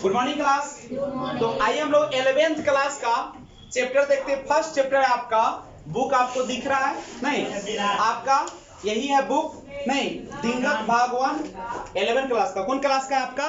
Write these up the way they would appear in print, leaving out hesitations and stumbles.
Good morning class. तो आइए हम लोग 11th क्लास का चैप्टर देखते हैं। फर्स्ट चैप्टर है आपका, बुक आपको दिख रहा है नहीं? आपका यही है बुक नहीं? दिनगत भागवान 11 क्लास का। कौन क्लास का है आपका?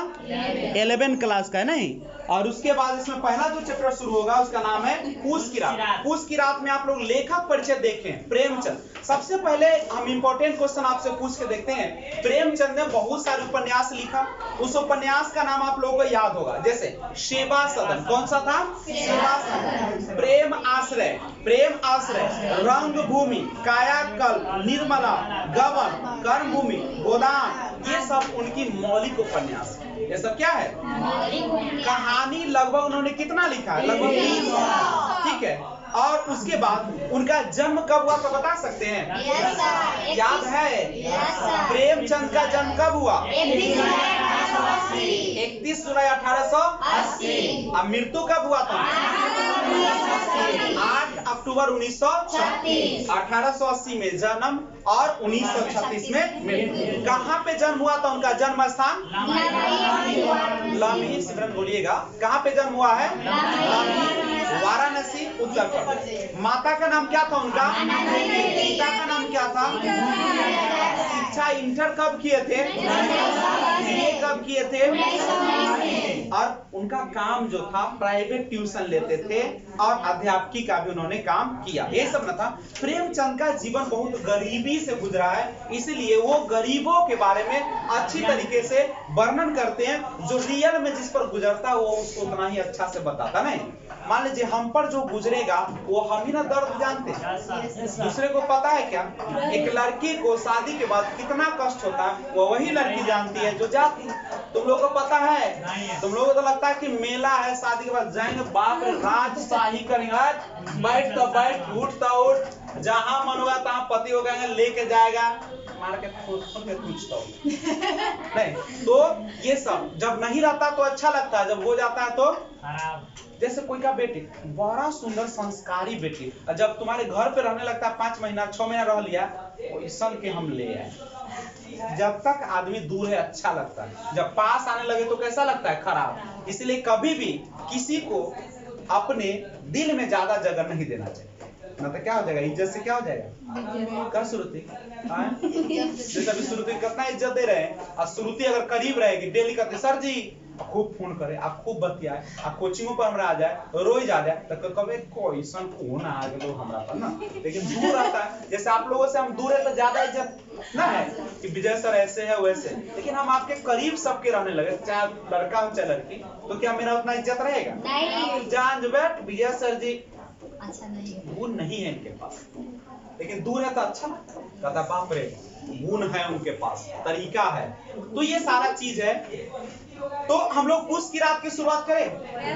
11 क्लास का है नहीं? और उसके बाद इसमें पहला जो चैप्टर शुरू होगा उसका नाम है पूस की रात। पूस की रात में आप लोग लेखक परिचय देखें, प्रेमचंद। सबसे पहले हम इंपॉर्टेंट क्वेश्चन आपसे पूछ के देखते हैं। प्रेमचंद ने बहुत सारे उपन्यास लिखा। उस उपन्यास का नाम आप लोगों को याद होगा, जैसे सेवा सदन। कौन सा था? सेवा सदन। प्रेम आश्रय, प्रेम आश्रय, रंगभूमि, कायाकल्प, निर्मला, गबन, कर्मभूमि, गोदान, ये सब उनकी मौलिक उपन्यास है। ये सब क्या है? कहानी लगभग उन्होंने कितना लिखा है? लगभग 20। ठीक है। और उसके बाद उनका जन्म कब हुआ तो बता सकते हैं? याद है? प्रेमचंद का जन्म कब हुआ? 31 जुलाई 1880। अब मृत्यु कब हुआ था? 8 अक्टूबर 1936। 1880 में जन्म और 1936 में मृत्यु। कहाँ पे जन्म हुआ था उनका? जन्म स्थान लम्ही। सिमरन बोलिएगा, कहाँ पे जन्म हुआ है? वाराणसी, उत्तर प्रदेश। माता का नाम क्या था उनका? पिता का नाम क्या था? शिक्षा इंटर कब किए थे? बीए कब किए थे? और उनका काम जो था प्राइवेट ट्यूशन लेते थे और अध्यापकी का भी उन्होंने काम किया। ये सब न था। प्रेमचंद का जीवन बहुत गरीबी से गुजरा है, इसलिए वो गरीबों के बारे में अच्छी तरीके से वर्णन करते हैं। जो रियल में जिस पर गुजरता है वो उसको उतना ही अच्छा से बताता नहीं। मान लीजिए हम पर जो गुजरेगा वो हम ही ना दर्द जानते हैं, दूसरे को पता है क्या? एक लड़की को शादी के बाद कितना कष्ट होता है वो वही लड़की जानती है जो जाती है। तुम लोगों को पता है? तुम लोगों को तो लगता है कि मेला है, शादी के बाद जाएंगे, बाप रे राजशाही करेंगे, बैठ तो बैठ, उठ तो उठ, जहां मन होगा तहां पति हो गए लेके जाएगा, मार के पूछता हूँ नहीं। तो ये सब जब नहीं रहता तो अच्छा लगता है, जब हो जाता है तो खराब। जैसे कोई का बेटी बड़ा सुंदर संस्कारी बेटी, जब तुम्हारे घर पे रहने लगता है 5 महीना 6 महीना रह लिया, सन के हम ले आए। जब तक आदमी दूर है अच्छा लगता है, जब पास आने लगे तो कैसा लगता है? खराब। इसलिए कभी भी किसी को अपने दिल में ज्यादा जगह नहीं देना चाहिए, ना तो क्या हो जाएगा? इज्जत से क्या हो जाएगा? कर श्रुति जैसे अभी श्रुति कितना इज्जत दे रहे हैं, और श्रुति अगर करीब रहेगी, डेली कहते सर जी, खूब फोन करे, आप खूब बतियाए, आप कोचिंगों पर हमरा आ जाए, रोज आ जाए, तो कभी कोई सन फोन आ गए हमरा पर ना। लेकिन दूर रहता है, जैसे आप लोगों से हम दूर है तो ज्यादा इज्जत ना है कि विजय सर ऐसे है वैसे। लेकिन हम आपके करीब सबके रहने लगे, चाहे लड़का हो चाहे लड़की, तो क्या मेरा उतना इज्जत रहेगा? नहीं। जान बैठ विजय सर जी अच्छा नहीं है, गुण नहीं है इनके पास, लेकिन दूर है तो अच्छा कहता बाप रे गुण है उनके पास, तरीका है। तो ये सारा चीज है। तो हम लोग पूस की रात की शुरुआत करें।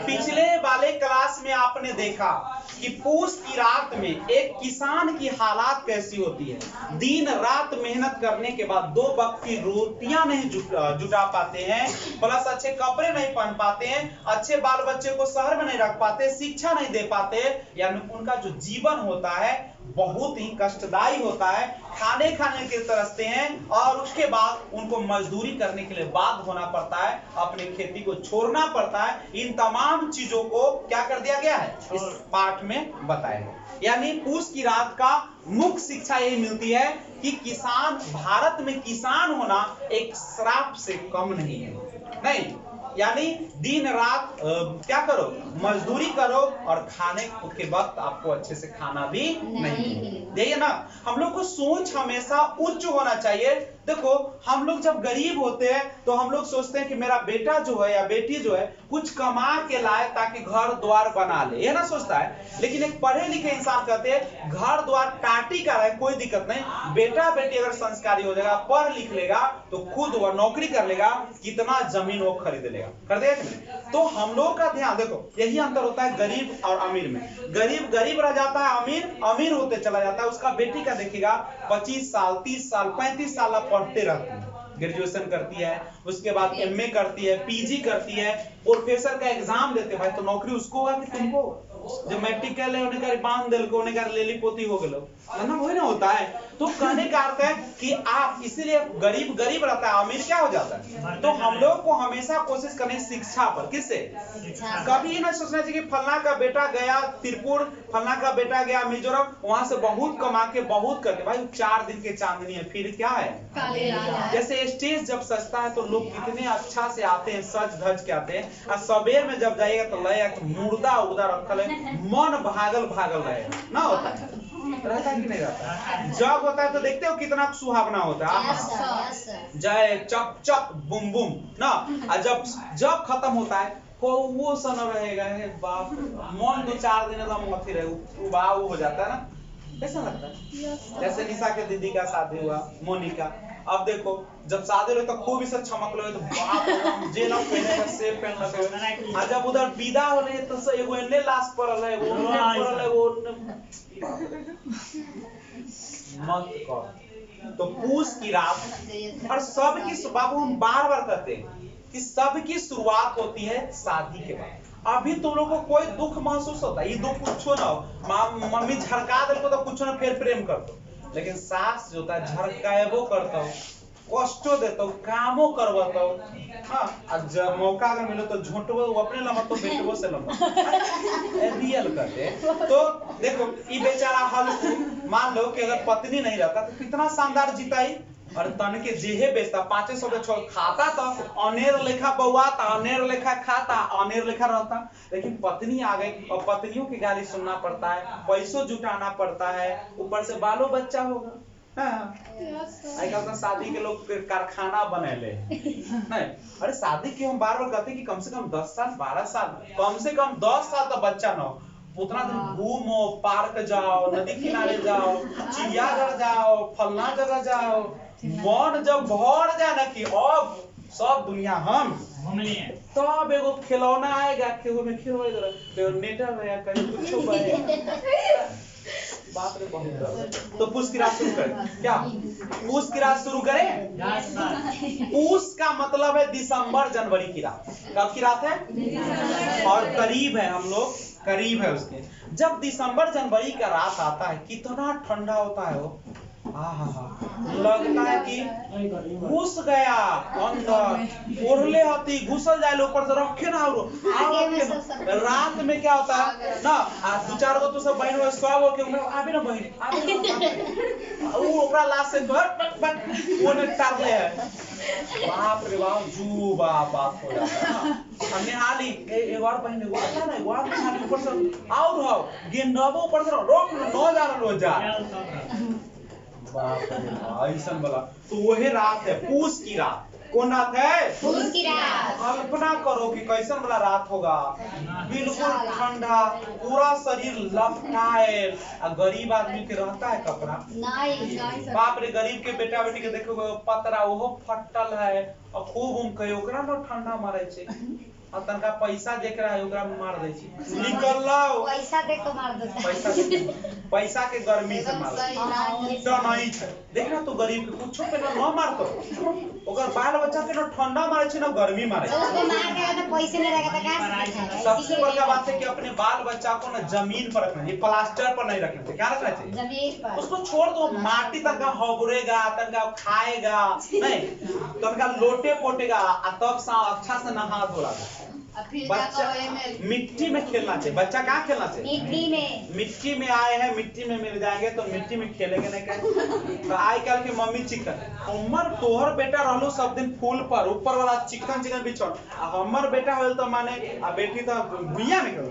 पिछले वाले क्लास में आपने देखा कि पूस की रात में एक किसान की हालात कैसी होती है। दिन रात मेहनत करने के बाद 2 वक्त की रोटियां नहीं जुटा पाते हैं, प्लस अच्छे कपड़े नहीं पहन पाते हैं, अच्छे बाल बच्चे को शहर में नहीं रख पाते, शिक्षा नहीं दे पाते, यानी उनका जो जीवन होता है बहुत ही कष्टदायी होता है। खाने के तरसते हैं और उसके बाद उनको मजदूरी करने के लिए बाध्य होना पड़ता है, अपने खेती को छोड़ना पड़ता है। इन तमाम चीजों को क्या कर दिया गया है इस पाठ में बताया है। यानी पूस की रात का मुख्य शिक्षा यही मिलती है कि किसान, भारत में किसान होना एक श्राप से कम नहीं है। नहीं, यानी दिन रात क्या करो? मजदूरी करो और खाने के वक्त आपको अच्छे से खाना भी नहीं। देखिए ना, हम लोग को सोच हमेशा उच्च होना चाहिए। देखो हम लोग जब गरीब होते हैं तो हम लोग सोचते हैं कि मेरा बेटा जो है या बेटी जो है कुछ कमा के लाए ताकि घर द्वार बना ले, ये ना सोचता है। लेकिन एक पढ़े लिखे इंसान कहते हैं घर द्वार टाटी का रहे कोई दिक्कत नहीं, बेटा बेटी अगर संस्कारी हो जाएगा, पढ़ लिख लेगा तो खुद वह नौकरी कर लेगा, कितना जमीन वो खरीद लेगा, कर देगा। तो हम लोग का ध्यान देखो, यही अंतर होता है गरीब और अमीर में। गरीब गरीब रह जाता है, अमीर अमीर होते चला जाता है। उसका बेटी का देखिएगा 25 साल 30 साल 35 साल पढ़ते रहती है, ग्रेजुएशन करती है, उसके बाद एमए करती है, पीजी करती है, प्रोफेसर का एग्जाम देते भाई, तो नौकरी उसको होगा कि तुमको? जब मैट्रिक कर ले उन्हें कर बांध देल को उन्हें कर लेली पोती हो गेलो ना वही ना होता है। तो कहने का अर्थ है कि आप इसीलिए गरीब गरीब रहता है, अमीर क्या हो जाता है। तो हम लोग को हमेशा कोशिश करनी शिक्षा पर, किससे, कभी ना सोचना चाहिए कि फलना का बेटा गया त्रिपुर, फलना का बेटा गया मिजोरम, वहां से बहुत कमा के बहुत करके, भाई 4 दिन के चांदनी है, फिर क्या है। जैसे स्टेज जब सजता है तो लोग कितने अच्छा से आते हैं, सज धज के आते हैं, और सबेर में जब जाइएगा तो लगेगा कि मुर्दा उर्दा रखल है, मन भागल भागल रहेगा ना, होता है रहता है कि नहीं रहता। जब होता है तो देखते हो कितना सुहावना होता है, जय चप चप बुम बुम ना, और जब खत्म होता है को वो सन रहेगा, बाप मन 2-4 दिन एकदम मथी रहे उबाऊ हो जाता है ना, कैसा लगता है। जैसे निशा के दीदी का शादी हुआ, मोनिका, अब देखो जब शादी हुई तो खूब इसे चमक लो, तो बाप जेल पहने का सेब पहन लगे, और जब उधर विदा हो रहे तो एगो एने लाश पड़ल है, वो पड़ल है, वो मत कर। तो पूस की रात, और सबकी, बाबू हम बार बार कहते हैं कि सबकी शुरुआत होती है शादी के बाद। अभी तुम लोग को कोई दुख महसूस होता है, ये दुख कुछ ना हो, मम्मी झड़का दे तो कुछ ना फिर प्रेम कर दो, लेकिन सास जो होता है झड़काएबो करता हो, कष्टो देता हो, कामो करवाता हो, हाँ, जब मौका अगर मिले तो झूठबो अपने लम्बा तो बेटबो से लम्बा रियल करते। तो देखो ये बेचारा हल्कू, मान लो कि अगर पत्नी नहीं रहता तो कितना शानदार जीताई, और तन के जेहे बेचता 500 के छोड़ खाता तो अनेर लेखा बउआता, अनेर लेखा खाता, अनेर लेखा रहता, लेकिन पत्नी आ गई और पत्नियों की गाली सुनना पड़ता है, पैसों जुटाना पड़ता है, ऊपर से बालो बच्चा होगा। आजकल तो शादी के लोग कारखाना बने ले नहीं, अरे शादी की हम बार बार कहते हैं कि कम से कम 10 साल 12 साल, कम से कम 10 साल तो बच्चा ना हो, उतना दिन घूमो, पार्क जाओ, नदी किनारे जाओ, चिड़ियाघर जाओ, फलना जगह जाओ, मन जब भर जाए ना कि अब सब दुनिया हम तब एगो खिलौना आएगा, केहू में खिलौना तो नेटर रहेगा, कहीं कुछ बनेगा, बाप रे बहुत। तो पूस की रात शुरू करें क्या, पूस की रात शुरू करें। पूस का मतलब है दिसंबर जनवरी की रात, कब की रात है, और करीब है, हम लोग करीब है उसके। जब दिसंबर जनवरी का रात आता है कितना ठंडा होता है वो, लगता है कि घुस गया अंदर, ओढ़ले हती घुसल जाए ऊपर से रखे ना, और रात में क्या होता है ना, 2-4 गो तो सब बहन हो सब हो के आबे ना बहन वो ओकरा लाश से वो ने टारले है, बाप रे बाप जू बाप हो जाता है ना। हमने हाली एक बार बहन वो पता नहीं वो हाली ऊपर से आउट हो गेंदबो ऊपर से रोक न जा रहा लो जा, बाप रे ऐसा बोला। तो वही रात है पूस की रात, कौन रात है, पूस की रात। कल्पना करो कि कैसन वाला रात होगा, बिल्कुल ठंडा, पूरा शरीर लपटाए, गरीब आदमी के रहता है कपड़ा नहीं, बाप रे गरीब के बेटा बेटी के देखो पतरा वो फटल है, और खूब उम कहे ओकरा न ठंडा मारे छे, और तनका पैसा देख रहा है ओकरा मार दे छी, निकल लाओ पैसा देख के मार दे, पैसा के गर्मी से मार तो नहीं छे। देखना तू गरीब के कुछो पे न मारतो, ओकर बाल बच्चा के न ठंडा मारे छे न गर्मी मारे, तो मार के न पैसे नहीं रहेगा तो का। सबसे बड़का बात है कि अपने बाल बच्चा को न जमीन पर रखना चाहिए, प्लास्टर पर नहीं रखना चाहिए, क्या रखना चाहिए, जमीन पर। उसको छोड़ दो, माटी तक का हबरेगा, तनका खाएगा नहीं, तनका लोटे पोटेगा, तब सा अच्छा से नहा धोला। बच्चा मिट्टी में खेलना चाहिए, बच्चा कहाँ खेलना चाहिए, मिट्टी में आए हैं मिट्टी में मिल जाएंगे तो मिट्टी में खेलेंगे नहीं कहीं। तो आई कल की मम्मी चिकन, हमर तोहर बेटा रहलो सब दिन फूल पर ऊपर वाला चिकन चिकन बिछल, हमर बेटा होल तो माने आ बेटी तो भुइया में करो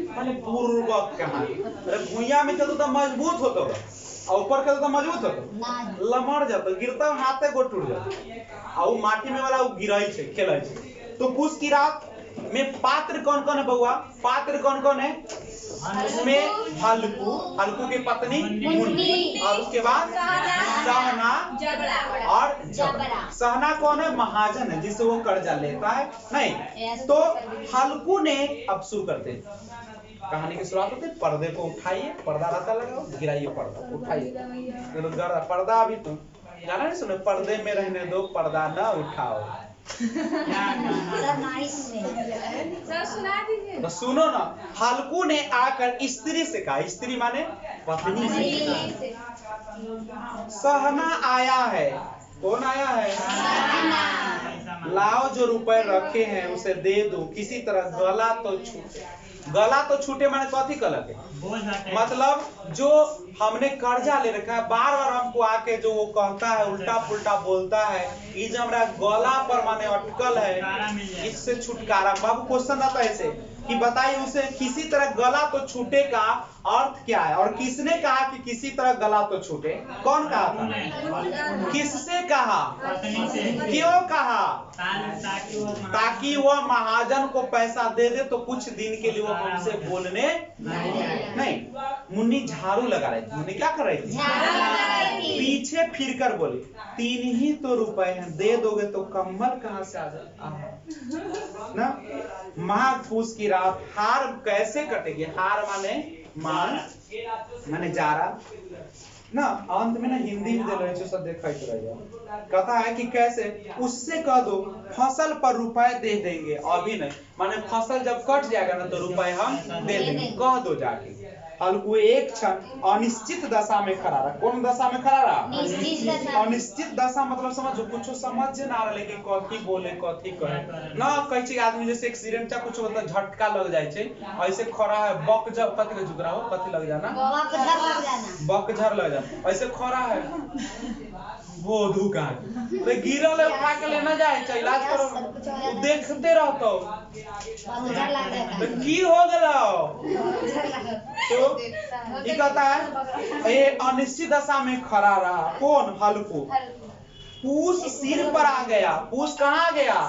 माने पूर्वक कहां, अरे भुइया में तो मजबूत होतो और ऊपर के तो मजबूत होतो, लमड़ जातो, गिरता हाथे गोड़ टूट जातो, और माटी में वाला वो गिराई छे खेलाई छे। तो पूस की रात में पात्र कौन कौन है बउआ, पात्र कौन कौन है, उसमें हल्कू, हल्कू की पत्नी मुन्नी, और उसके बाद सहना और जबरा। सहना कौन है, महाजन है जिससे वो कर्जा लेता है नहीं। तो हल्कू ने, अब शुरू करते कहानी की शुरुआत होती है, पर्दे को उठाइए, पर्दा रहता लगाओ, गिराइए पर्दा, उठाइए पर्दा, अभी तो गाना नहीं सुने, पर्दे में रहने दो पर्दा न उठाओ, सर सुना दीजिए। तो सुनो ना, हल्कू ने आकर स्त्री से कहा, स्त्री माने पत्नी से, सहना आया है। कौन आया है? लाओ जो रुपए रखे हैं उसे दे दो, किसी तरह गला तो छूटे। गला तो छूटे माने कथी कलक है? मतलब जो हमने कर्जा ले रखा है, बार बार हमको आके जो वो कहता है, उल्टा पुल्टा बोलता है, ये जो हमारा गला पर माने अटकल है, इससे छुटकारा। बाबू क्वेश्चन आता है ऐसे कि बताइए उसे किसी तरह गला तो छूटे का अर्थ क्या है? और किसने कहा कि किसी तरह गला तो छूटे? कौन कहा था? किससे कहा? क्यों कहा? ताकि वह महाजन को पैसा दे दे तो कुछ दिन के लिए वो हमसे बोलने नहीं। मुन्नी झाड़ू लगा रही थी। मुन्नी क्या कर रही थी? पीछे फिर कर बोली, 3 ही तो रुपए हैं, दे दोगे तो कम्बल कहाँ से आ जाए ना। माघ पूस की रात हार कैसे कटेगी? हार माने माने जारा ना। अंत में ना हिंदी में दे रहे सब देखा ही रह कहता है कि कैसे, उससे कह दो फसल पर रुपए दे देंगे, अभी नहीं। माने फसल जब कट जाएगा ना तो रुपए हम दे देंगे, कह दो जाके। हल्कू एक क्षण अनिश्चित दशा में खड़ा रहा। कौन दशा में खड़ा रहा? अनिश्चित दशा मतलब समझो, कुछ समझ ना रहे कि कथी बोले कथी कहे ना। कैसे आदमी जैसे एक्सीडेंट चा कुछ होता झटका लग जाए छे, ऐसे खड़ा है, बक जब कथी के झुक रहा हो, कथी लग जाना, बकझर लग जाना, ऐसे खड़ा है, बोधू का तो गिरल उठा के लेना जाए चाहिए, इलाज करो, तू देखते रहतो तो की हो गया। तो ये कहता है ये अनिश्चित दशा में खड़ा रहा। कौन? हल्कू। पूस सिर पर आ गया। पूस कहाँ गया?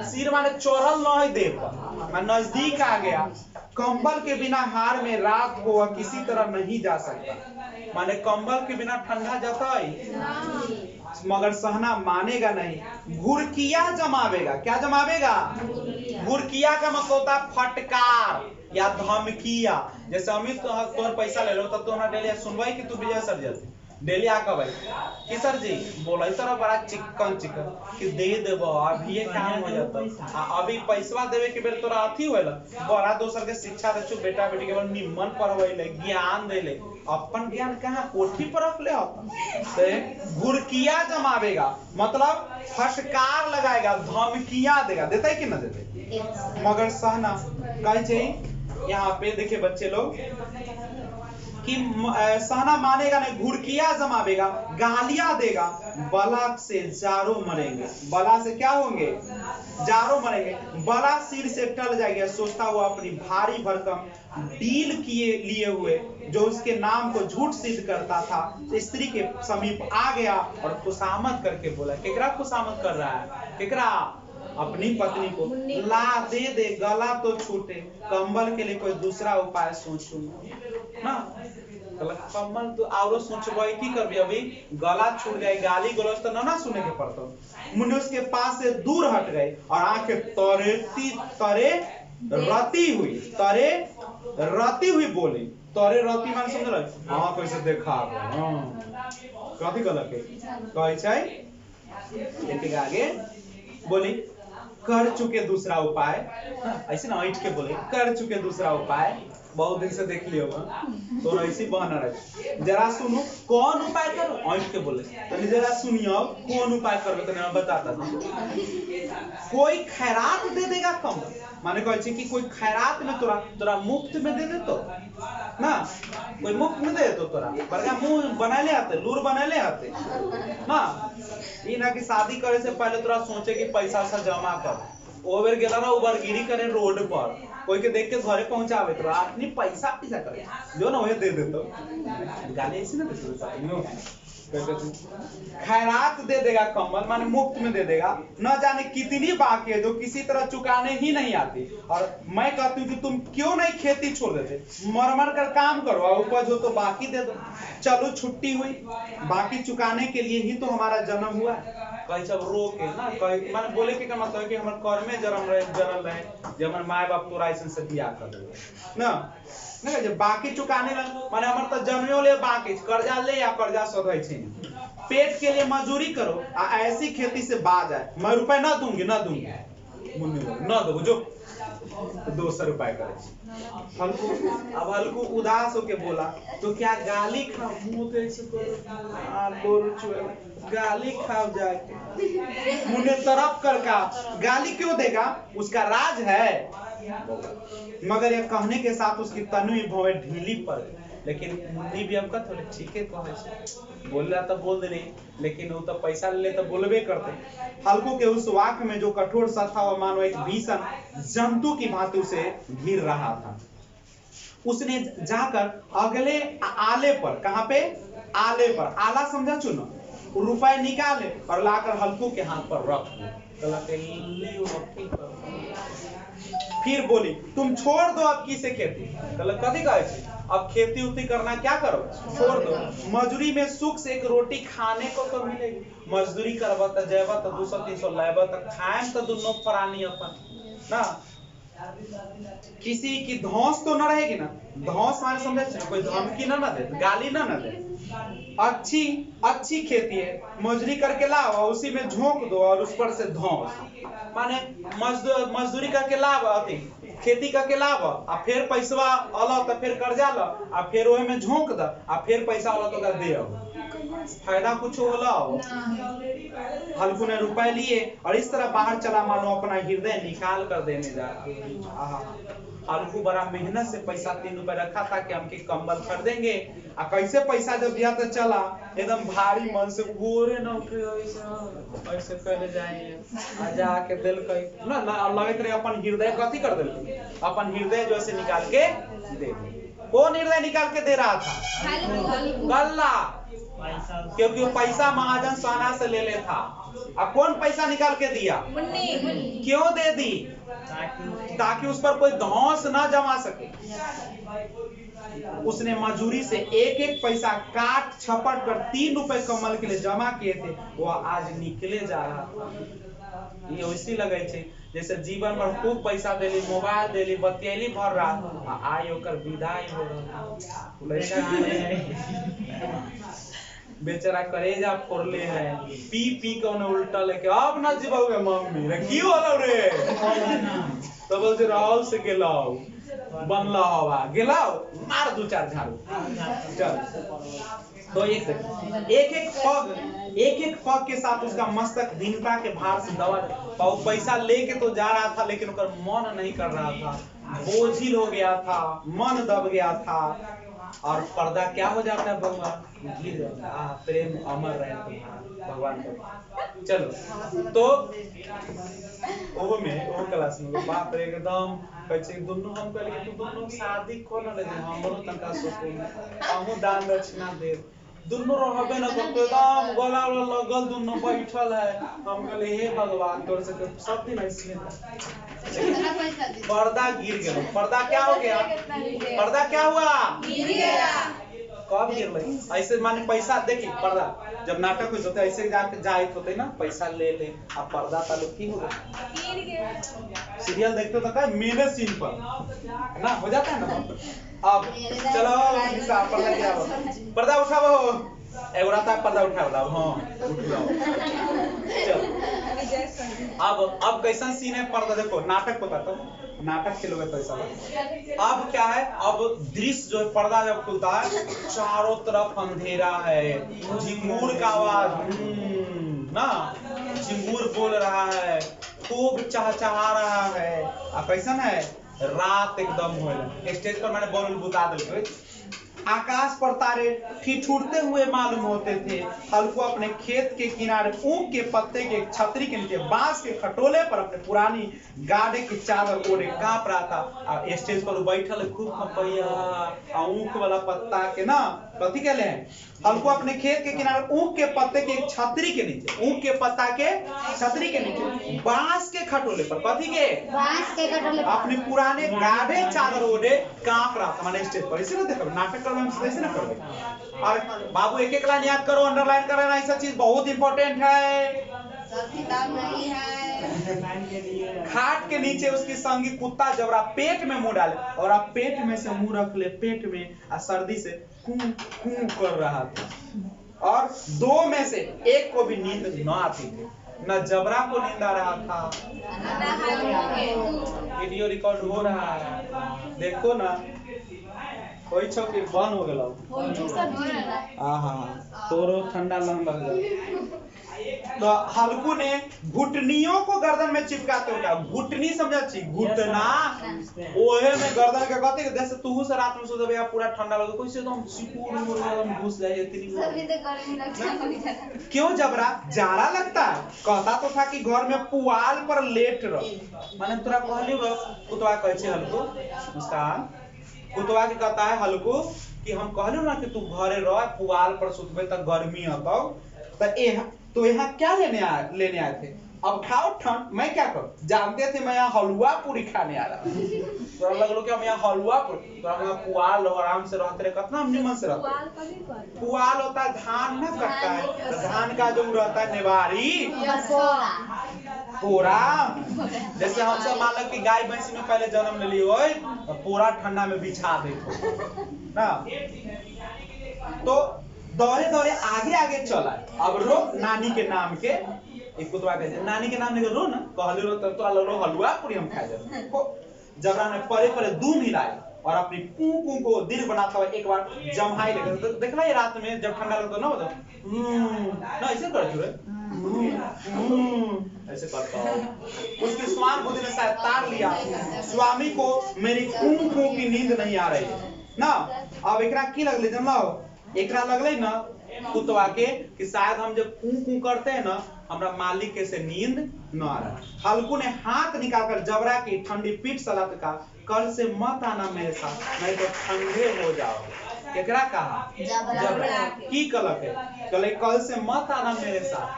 सिर माने चोरल नहीं दे पर, नजदीक आ गया। कंबल के बिना हार में रात को वह किसी तरह नहीं जा सकता। माने कंबल के बिना ठंडा जाता है, मगर सहना मानेगा नहीं। घुरकिया जमावेगा। क्या जमावेगा? घुरकिया का मतलब होता है फटकार या धमकिया। जैसे अमित तोहर पैसा ले लो तब तो ना डेली सुनवाई कि तू विजय सर जाती डेली आकर भाई कि सर जी बोला तरह बड़ा चिकन कि दे देबो, अभी ये काम हो जाता, अभी पैसा देवे के बेर तोरा अथी होएला, बड़ा दोसर के शिक्षा दे बेटा बेटी के निम्न पढ़वेले, ज्ञान देले, अपन ज्ञान कहाँ कोठी पर रख ले होता। घुरकिया जमावेगा मतलब फटकार लगाएगा, धमकियां देगा। देता है कि ना देते? मगर सहना कहे चाहिए यहाँ पे देखिए बच्चे लोग कि सहना मानेगा नहीं, घुरकिया जमावेगा, गालियां देगा, बला से जारो मरेंगे। बला से क्या होंगे? जारो मरेंगे। बला सिर से टल जाएगा, सोचता हुआ अपनी भारी भरकम डील किए लिए हुए जो उसके नाम को झूठ सिद्ध करता था स्त्री के समीप आ गया और खुशामद करके बोला। केकरा खुशामद कर रहा है? केकरा? अपनी पत्नी को। ला दे दे, गला तो छूटे, कंबल के लिए कोई दूसरा उपाय सोचूं ना। कम्बल तो और सोचबई की करबी, अभी गला छूट गए, गाली गलौज तो ना सुने के पड़ता। मुन्ने उसके पास से दूर हट गए और आंखें रती हुई बोली। तरे रती मान समझ रहे? हाँ कैसे देखा कथी गलत है कहे छै आगे बोली कर चुके दूसरा उपाय। ऐसे ना ऐठ के बोले कर चुके दूसरा उपाय, बहुत दिन से देख लियो तो ऐसी बहना रहे। जरा सुनो कौन उपाय करो, ऐठ के बोले तो जरा सुनियो कौन उपाय करो तो मैं बताता था। कोई खैरात दे देगा कम, माने कहे कि कोई खैरात में तोरा मुफ्त में दे दे तो ना, कोई मुफ्त में दे तो तोरा बड़का मुंह बनाले आते, लूर बनाले आते ना। ये ना कि शादी करे से पहले तोरा सोचे कि पैसा सा जमा कर, ओ बेर गेला ना उबरगिरी करे रोड पर, कोई के देख के घरे पहुंचावे तो अपनी पैसा करे जो ना वही दे देतो। गाली ऐसी ना दे खैरात दे देगा कम्बल माने मुफ्त में दे देगा, न जाने कितनी बाकी है जो किसी तरह चुकाने ही नहीं आती। और मैं कहती हूँ कि तुम क्यों नहीं खेती छोड़ देते, मर कर काम करो, उपज हो तो बाकी दे दो। चलो छुट्टी हुई, बाकी चुकाने के लिए ही तो हमारा जन्म हुआ। कहीं सब रो के ना कहीं माने बोले के मतलब कि हमारे कर में जन्म रहे जब हमारे माए बाप तोरा ऐसे से बियाह कर दे ना ना जे बाकी चुकाने माने हमर तो जन्मो ले बाकी कर्जा ले या कर्जा सधै छै। पेट के लिए मजदूरी करो, ऐसी खेती से बाज आए, मैं रुपए ना दूंगी मुन्नी ना दो जो तो 200 रुपए करे। हल्कू अब हल्कू उदास होके बोला तो क्या गाली खाओ, मुंह तो ऐसे करो, गाली खाओ जाके मुंह तरफ कर का गाली क्यों देगा, उसका राज है। मगर ये कहने के साथ उसकी तन्वी भवे ढीली पड़ गई। लेकिन मुन्नी भी हमका थोड़े ठीक है कहे बोल रहा तो बोल दे नहीं, लेकिन वो तो पैसा ले तो बोलबे करते। हल्कू के उस वाक्य में जो कठोर सा था वो मानो एक भीषण जंतु की भांति उसे घिर रहा था। उसने जाकर अगले आले पर, कहां पे, आले पर, आला समझा चुनो, रुपए निकाले और लाकर हल्कू के हाथ पर रख दिए। फिर बोली तुम छोड़ दो अब किसे खेती, कथी कहे अब खेती उती करना क्या करो, छोड़ दो। मजदूरी में सुख से एक रोटी खाने को तो मिलेगी, मजदूरी करबा तो जेबा तो 200-300 लेबा तो खाएम तो दोनों प्राणी अपन ना, किसी की धौंस तो न रहेगी ना। धौंस माने समझे, कोई धमकी ना दे, गाली ना दे। अच्छी खेती है, मजदूरी करके लाओ उसी में झोंक दो और उस पर से धौंस, माने मजदूरी करके लाओ, अति खेती करके लाओ आ फिर पैसा अल तो फिर कर्जा लो आ फिर ओहे में झोंक द आ फिर पैसा अल तो दे, फायदा कुछ होला। हल्कू ने रुपए लिए और इस तरह बाहर चला मानो अपना हृदय निकाल कर देने जा रहा। हल्कू बड़ा मेहनत से पैसा 3 रुपए रखा था कि हमके कंबल खरीदेंगे, आ कैसे पैसा जब दिया तो चला एकदम भारी मन से गोरे न उठे ऐसे करे जाएंगे आ जाके दिल कई ना लगत रहे अपन हृदय कथी कर देल, अपन हृदय जो ऐसे निकाल के दे। कौन हृदय निकाल के दे रहा था, गल्ला, क्योंकि वो पैसा महाजन सोना से ले ले था। अब कौन पैसा निकाल के दिया, क्यों दे दी, ताकि उस पर कोई धौंस ना जमा सके। उसने मजूरी से एक एक पैसा काट छपट कर 3 रुपए कमल के लिए जमा किए थे, वो आज निकले जा रहा था। ये वैसी लगे थे जैसे जीवन भर खूब पैसा देली, मोबाइल देली, बतियली भर रहा, आई ओकर विदाई हो रहा, बेचारा करेजा फोड़ले है, पी पी के उन्हें उल्टा लेके अब ना जीवाओगे मम्मी रे की होलो रे, तो बोलते राहुल से गेलाओ बनला हवा गेलाओ मार 2-4 झाड़ू चल। तो एक पग के साथ उसका मस्तक दीनता के भार से दबा, और पैसा लेके तो जा रहा था लेकिन उसका मन नहीं कर रहा था, बोझिल हो गया था, मन दब गया था। और पर्दा क्या हो जाता है भगवान, प्रेम अमर रहे भगवान का। चलो तो वो क्लास में बाप रे एकदम कैसे दोनों हम कहलिए तू दोनों शादी कौन ले हमरो तनका सुकून हमहु दान दक्षिणा दे, दोनों रहबे न करते एकदम गला लगल दोनों बैठल है। हम कहले हे भगवान तोर से सब दिन ऐसे पर्दा गिर गया। पर्दा क्या हो गया, पर्दा क्या हुआ, गिर गया। कब गिर गई, ऐसे माने पैसा देखी पर्दा जब नाटक कुछ होता है ऐसे जाके जाइत होते ना पैसा ले ले, अब पर्दा तालु की हो गया। सीरियल देखते तो क्या मेरे सीन पर ना हो जाता है ना। अब चलो निशा पर्दा क्या हो, पर्दा उठाओ, एगो राता पर्दा उठाओ ला, हां उठ जाओ चल। अब कैसा सीन है पर्दा देखो, नाटक को बताता हूं, नाटक के लोग पैसा अब क्या है, अब दृश्य जो है पर्दा जब खुलता है चारों तरफ अंधेरा है, झिंगूर का आवाज ना, झिंगूर बोल रहा है, खूब चहचहा रहा है। अब कैसा है रात एकदम हो, स्टेज पर मैंने बॉल बुता दिल, आकाश पर तारे ठिठुरते हुए मालूम होते थे। हल्कू अपने खेत के किनारे ऊख के पत्ते के छतरी के नीचे बांस के खटोले पर अपने पुरानी गाड़े की चादर ओढ़े कांप रहा था। स्टेज पर बैठल खूब खपैया ऊख वाला पत्ता के ना कथी कहले हैं, हल्कू अपने खेत के किनारे ऊख के पत्ते के छतरी के नीचे, ऊख के पत्ता के छतरी के नीचे बांस के खटोले पर, कथी के बांस के खटोले अपने पुराने गाढ़े चादर ओढ़े कांप रहा था। माने स्टेज पर इसे ना देखो, नाटक करने में ऐसे ना करो। और बाबू एक लाइन याद करो, अंडरलाइन कर लेना, ऐसा चीज बहुत इंपॉर्टेंट है, किताब नहीं है। खाट के नीचे उसकी संगी कुत्ता जबरा पेट में मुंह डाले, और आप पेट में से मुंह रख ले पेट में, और सर्दी से कूं कूं कर रहा था। और 2 में से एक को भी नींद न आती थी, न जबरा को नींद आ रहा था, वीडियो रिकॉर्ड हो रहा है, देखो ना। कोई छोकरी बंद हो गया। हाँ तोरो ठंडा लग गया। तो हल्कू ने घुटनियों को गर्दन में चिपकाते हो। घुटनी समझा छी, घुटना ओहे में गर्दन के कहते जैसे तू से रात में सो जब पूरा ठंडा लगे कोई से एकदम सिकुड़ एकदम घुस जाए इतनी। क्यों जबरा जाड़ा लगता है? कहता तो था कि घर में पुआल पर लेट रह। माने तोरा कहली रह कुतवा कह छे हल्कू मुस्कान कुतवा के कहता है हल्कू कि हम कहलू ना कि तू घरे रह पुआल पर सुतबे तक गर्मी आतो तो यहाँ क्या लेने आए थे? अब खाओ ठंड। मैं क्या करूं? जानते थे मैं यहाँ हलवा पूरी खाने आ रहा हूँ। तो लग लो कि हम यहाँ हलवा पूरी तो हम पुआल आराम से रहते रहे कितना निमन से रहते। पुआल होता है धान ना कटता है तो धान का जो रहता है नेवारी पोरा। जैसे हम सब मान लो कि गाय भैंसी में पहले जन्म ले लियो तो पूरा ठंडा में बिछा दे ना। तो दौड़े दौड़े आगे आगे चला। अब रो नानी के नाम के एक कुतवा कहते नानी के नाम रो ना कहले रो तो हलवा पूरी हम खा जाए। जबरा ने परे परे दूध हिलाए और अपनी कू को दीर्घ बनाता हुआ एक बार जमहाई लगे। तो देखला ये रात में जब ठंडा लगता ना हो ना ऐसे कर रे ऐसे करता। उसकी स्वान बुद्धि ने शायद तार लिया। स्वामी को मेरी कू की नींद नहीं आ रही ना। अब एकरा की लगले जमलाओ एकरा लगले ना कुतवा के कि शायद हम जब कू करते हैं ना हमरा मालिक के से नींद न आ रहा। हल्कू ने हाथ निकालकर जबरा की ठंडी पीठ सलात का कल से मत आना मेरे साथ नहीं तो ठंडे हो जाओगे। केकरा कहा? जबरा की कलक है कल से मत आना मेरे साथ,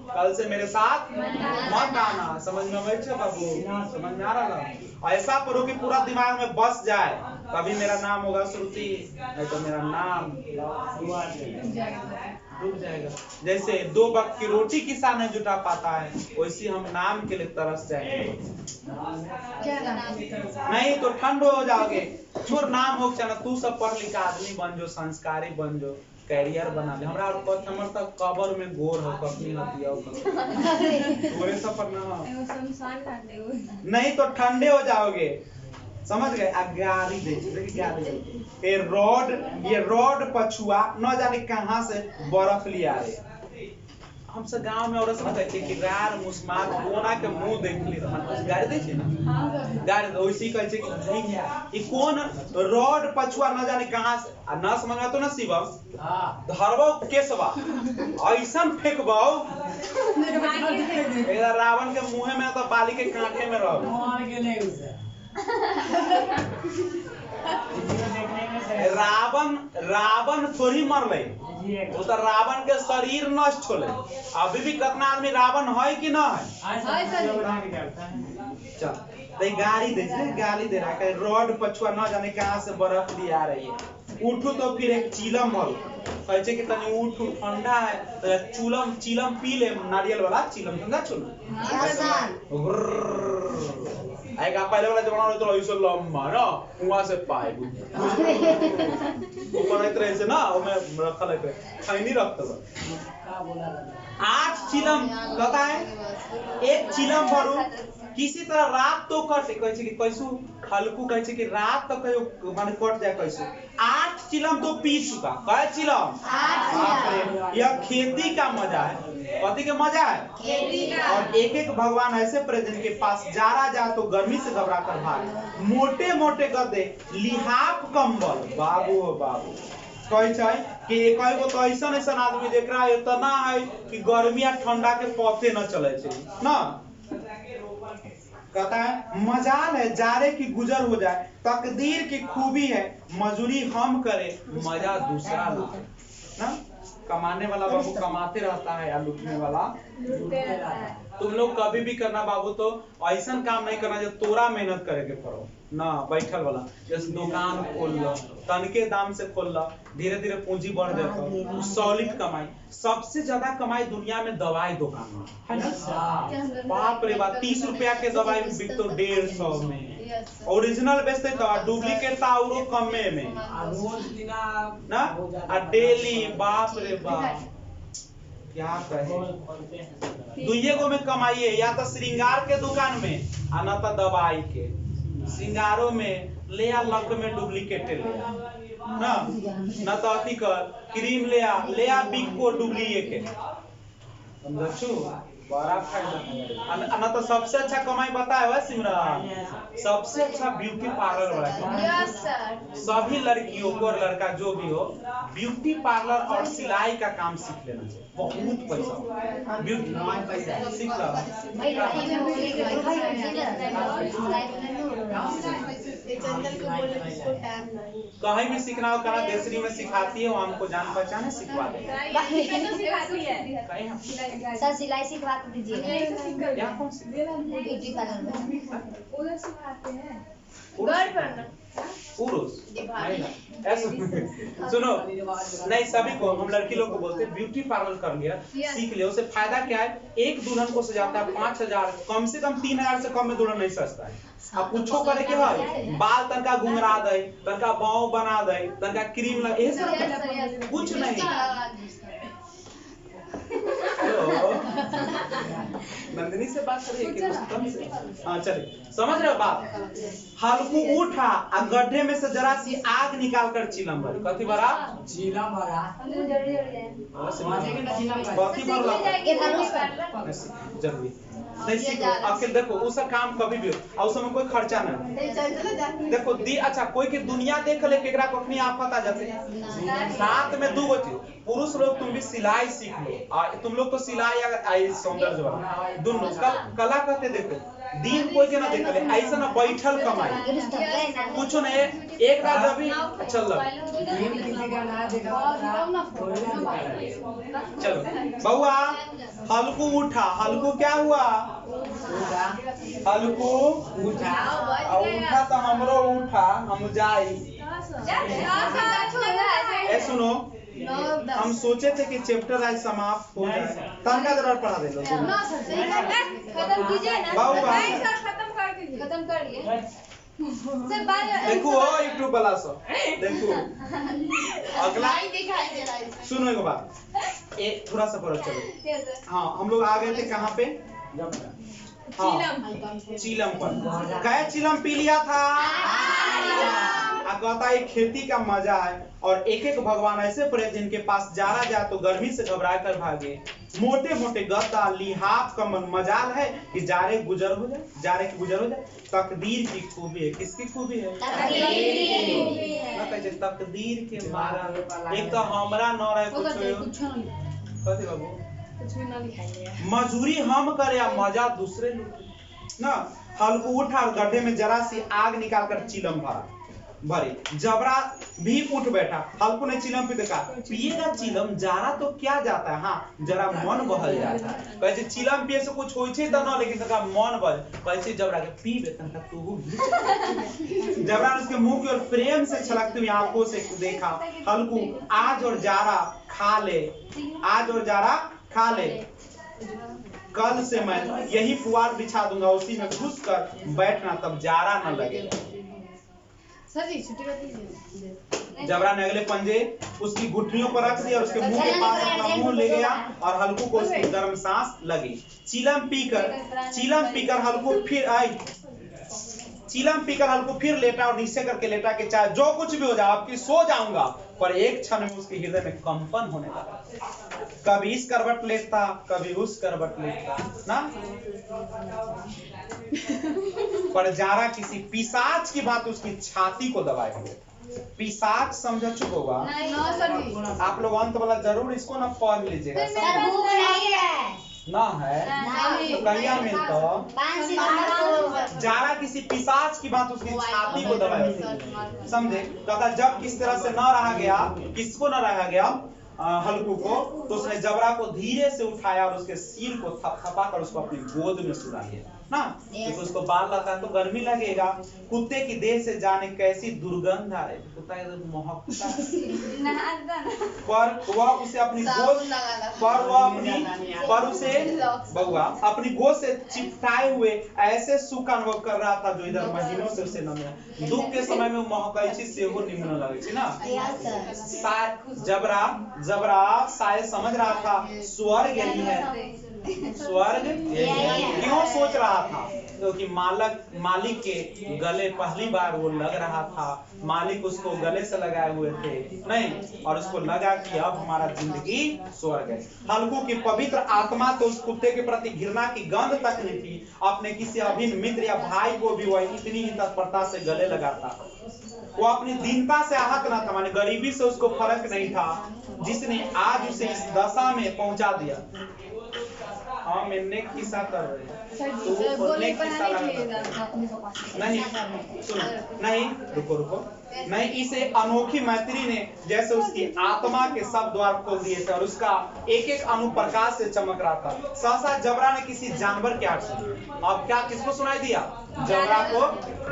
कल से मेरे साथ मत आना। समझ में आवे छे बाबू? समझ में आ रहा ना? ऐसा करो कि पूरा दिमाग में बस जाए। कभी मेरा नाम होगा श्रुति नहीं तो मेरा नाम डूब जाएगा। जैसे 2 वक्त की रोटी किसान नहीं जुटा पाता है वैसे हम नाम के लिए तरस जाएंगे। नहीं तो ठंड हो जाओगे। छोड़ नाम हो चला तू सब पढ़ लिखा आदमी बन जो संस्कारी बन जो कैरियर बना ले। हमरा और कत हमर तक कबर में गोर हो कपनी हतिया गोरे सब पर ना नहीं तो ठंडे हो जाओगे। समझ गए? गाड़ी देखिए ये रॉड पछुआ न जाने कहां से बर्फ लिया रे। हम सब गांव में औरत सब कहते कि रार मुस्मात कोना के मुंह देख ली गाड़ी देखिए ना गाड़ी वैसी कहै छै कि कौन रॉड पछुआ न जाने कहां से न समझ में तो ना शिवम धरबो केसवा ऐसन फेंकबो एदा रावण के मुंह में तो बाली के कांटे में रह रावण थोड़ी मरले वो तो रावण के शरीर नष्ट होले। अभी भी कितना आदमी रावण है कि ना है? चल ते गाड़ी दे रहा है रॉड पछुआ न जाने कहां से बर्फ ली आ रही है। उठू तो फिर एक चीलम भल कहै छै कि तनी उठू ठंडा है तो चीलम पी ले नारियल वाला चीलम समझा चलो आएगा पहले वाला जमाना में तो ऐसे लम्बा ना वहां से पाए ऊपर एक तरह से ना मैं रखा लगे खैनी रखता था 8 चिलम कहता है एक चिलम भरू किसी तरह रात तो कटे कहै छै कि कैसू हल्कू कहै छै कि रात तक तो माने कट जाए कैसू 8 चिलम तो पी चुका। कय चिलम? 8। यह खेती का मजा है। कथी के मजा है? खेती का। और एक एक भगवान ऐसे प्रेजेंट के पास जा तो गर्मी से घबरा कर भाग। मोटे मोटे गद्दे लिहाफ कंबल बाबू हो बाबू कहै छै कि कई गो तो ऐसा आदमी जेकरा इतना है कि गर्मी या ठंडा के पते न चले छै ना। कहता है मजाल है जाड़े की गुजर हो जाए तकदीर की खूबी है मजूरी हम करे मजा दूसरा लूटे ना। कमाने वाला बाबू कमाते रहता है या लूटने वाला लूटते रहता है। तुम लोग कभी भी करना बाबू तो ऐसा काम नहीं करना जो तोरा मेहनत करे के पड़ो ना। बैठल वाला जैसे दुकान खोल लो तनके दाम से खोल लो धीरे धीरे पूंजी बढ़ जाता सॉलिड कमाई। सबसे ज्यादा कमाई दुनिया में दवाई दुकान में है ना। बाप रे बाप 30 रुपया के दवाई बिकतो 150 में ओरिजिनल बेचते तो डुप्लीकेट औरो कमे में ना डेली। बाप रे बाप क्या कहे दुइये गो में कमाइए या तो श्रृंगार के दुकान में आ ना तो दवाई के सिंगारो में ले आ, लक में डुप्लीकेट ले आ ना, न तो अथी कर क्रीम ले आ बिग को डुप्लीकेट, समझू बड़ा फायदा। न तो सबसे अच्छा कमाई बताए हुआ सिमरन, सबसे अच्छा ब्यूटी पार्लर वाला। सभी लड़कियों को और लड़का जो भी हो ब्यूटी पार्लर और सिलाई का काम सीख लेना चाहिए, बहुत पैसा ब्यूटी सीख लो। कहीं भी सीखना हो कहा देसरी में सिखाती है, वो हमको जान पहचाने सिखवा दे। सर सिलाई सिखवा दीजिए। ब्यूटी पार्लर में उधर सिखाते हैं। पुरुष सुनो, नहीं सभी को हम लड़की लोग को बोलते हैं ब्यूटी पार्लर कर लिया, सीख लिया, उससे फायदा क्या है? एक दुल्हन को सजाता है 5000, कम से कम 3000 से कम में दुल्हन नहीं सजता है। अब कुछो करे के है, बाल तनका घुंघरा दे, तनका बाँव बना दे, तनका क्रीम लगा, ये सब कुछ नहीं। हेलो नंदिनी से बात करिए कि कम से हाँ चलिए, समझ रहे हो बात? हल्कू उठा और गड्ढे में से जरा सी आग निकाल कर चिलम भरी, कथी भरा? चिलम भरा। जरूरी नहीं सीखो, आखिर देखो उस काम कभी भी हो और उसमें कोई खर्चा नहीं। देखो अच्छा कोई की दुनिया देख ले केकरा कखनी आफत आ जाते हैं। साथ में दो गो चीज, पुरुष लोग तुम भी सिलाई सीख लो, तुम लोग तो सिलाई या सौंदर्य वाला दोनों कला कहते। देखो दिन कोई के ना देख ले, ऐसा ना बैठल कमाई कुछ नहीं, एक रात अभी चल चलो बउआ हल्कू उठा, हल्कू क्या हुआ? हल्कू उठा उठा तो हमरो उठा, हम जाई। ए सुनो, हम सोचे थे कि चैप्टर आज समाप्त हो जाए, तनका जरा पढ़ा दे लो। खत्म कीजिए ना, खत्म कर दिए। देखो यूट्यूब वाला सब देखो अगला सुनो एक बात, थोड़ा सा फर्क चलो। हाँ हम लोग आ गए थे कहाँ पे? चीलम पर। कहे चिलम पी लिया था, कहता है खेती का मजा है। और एक एक भगवान ऐसे पड़े जिनके पास जारा जाए तो गर्मी से घबरा कर भागे। मोटे मोटे गद्दा लिहाफ का मजाल है कि जारे गुजर हो जाए, जारे की गुजर हो जाए। तकदीर की खूबी है, किसकी खूबी है? तकदीर के मारा एक तो हमरा न रहे कुछ कथी बाबू मजूरी हम करे या मजा दूसरे लोग ना। हल्कू उठा और गड्ढे में जरा सी आग निकाल कर चिलम भरी। जबरा भी उठ बैठा, हल्कू ने चिलम पी देखा, पिएगा चिलम जारा तो क्या जाता है, हाँ जरा मन बहल जाता है। कैसे चिलम पिए से कुछ होई छे त न, लेकिन तका मन बहल कैसे जबरा के पी बेतन का तू जबरा ने उसके मुंह की ओर प्रेम से छलकती हुई आंखों से देखा। हल्कू आज और जारा खा ले, आज और जारा खा ले, कल से मैं यही पुआल बिछा दूंगा, उसी में घुस कर बैठना, तब जारा न लगे। जबरा ने अगले पंजे उसकी गुठलियों पर रख दिया और उसके मुंह के पास अपना मुंह ले गया और हल्कू को उसकी गर्म सांस लगी। चिलम पीकर हल्कू फिर आई, चिलम पीकर हल्कू फिर लेटा और नीचे करके लेटा कि चाहे जो कुछ भी हो जाए आपकी सो जाऊंगा। पर एक क्षण में उसके हृदय में कंपन होने लगा। कभी इस करवट लेटता, कभी उस करवट लेटता ना। पर जारा किसी पिशाच की बात उसकी छाती को दबाए हुए। पिशाच समझ चुका होगा आप लोग, अंत वाला जरूर इसको ना पढ़ लीजिएगा। ना है तो कहिया मिलता। जारा किसी पिशाच की बात उसकी छाती को दबाए हुए, समझे? कहता जब किस तरह से न रहा गया, किसको न रहा गया हल्कू को, तो उसने जबरा को धीरे से उठाया और उसके सिर को थपथपाकर उसको अपनी गोद में सुला लिया ना। क्योंकि उसको बाल लाता है तो गर्मी लगेगा। कुत्ते की देह से जाने कैसी दुर्गंध आ रही, कुत्ता महकता पर वह उसे अपनी गोद पर उसे बउआ अपनी गोद से चिपटाए हुए ऐसे सुख अनुभव कर रहा था जो इधर महीनों से उसे न मिला। दुख के समय में महकैची से वो निम्न लगे ना। जबरा शायद समझ रहा था स्वर्ग यही है, स्वर्ग क्यों सोच रहा था? क्योंकि मालिक के गले पहली बार वो लग रहा था। मालिक उसको गले से लगाए हुए थे नहीं, और उसको लगा कि अब हमारा जिंदगी स्वर्ग है। हल्कू की पवित्र आत्मा तो उस कुत्ते के प्रति घृणा की गंध तक नहीं थी। अपने किसी अभिन्न मित्र या भाई को भी वह इतनी ही तत्परता से गले लगाता। वो अपनी दीनता से आहत न था, माने गरीबी से उसको फर्क नहीं था, जिसने आज उसे इस दशा में पहुंचा दिया। हाँ, मैंने किस्सा कर रहे हैं तो बोलने किस्सा नहीं सुनो, नहीं रुको नहीं, इसे अनोखी मैत्री ने जैसे उसकी आत्मा के सब द्वार खोल दिए थे और उसका एक एक अणु प्रकाश से चमक रहा था। सहसा जबरा ने किसी जानवर की आवाज सुनी। अब क्या किसको सुनाई दिया? जबरा को,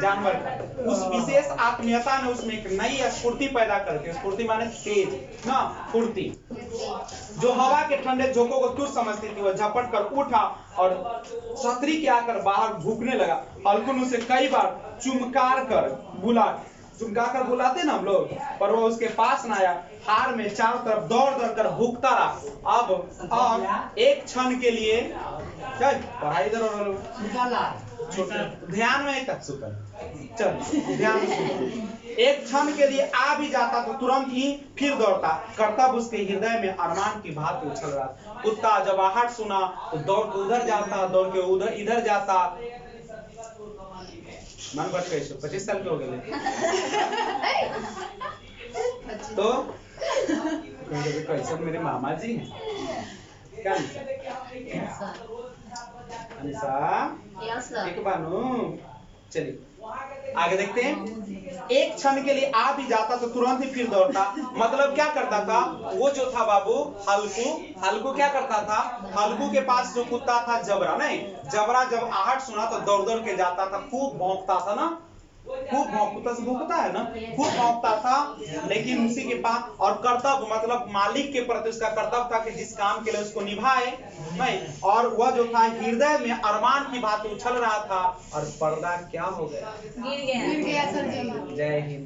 जानवर को। उस विशेष आत्मीयता ने उसमें एक नई स्फूर्ति पैदा करके, स्फूर्ति माने तेज ना, फुर्ती, जो हवा के ठंडे झोंकों को तुच्छ समझती थी, वह झपट कर उठा और छतरी के आकर बाहर भूखने लगा। हल्कुन उसे कई बार चुमका कर बुलाते ना हम लोग, पर वो उसके पास न आया। हार में चारों तरफ दौड़ कर भूखता रहा। अब एक क्षण के लिए पढ़ाई ध्यान में तक चल ध्यान से। एक क्षण के लिए आ भी जाता तो तुरंत ही फिर दौड़ता। कर्तव्य उसके हृदय में अरमान की भांति उछल रहा। कुत्ता जब आहट सुना तो दौड़ के उधर जाता, दौड़ के उधर इधर जाता। मन बच गई, 25 साल के हो गए तो कैसे मेरे मामा जी हैं क्या? अनिशा एक बानू, चलिए आगे देखते हैं। एक क्षण के लिए आ भी जाता तो तुरंत ही फिर दौड़ता। मतलब क्या करता था वो जो था बाबू, हल्कू क्या करता था? हल्कू के पास जो कुत्ता था जबरा, नहीं जबरा जब आहट सुना तो दौड़ दौड़ के जाता था, खूब भौंकता था ना, खूब भौंकता है ना, खूब भौंकता था। लेकिन उसी के पास और कर्तव्य मतलब मालिक के प्रति उसका कर्तव्य था कि जिस काम के लिए उसको निभाए नहीं, और वह जो था हृदय में अरमान की बात उछल रहा था। और पर्दा क्या हो गया? गिर गया सर जी। जय हिंद।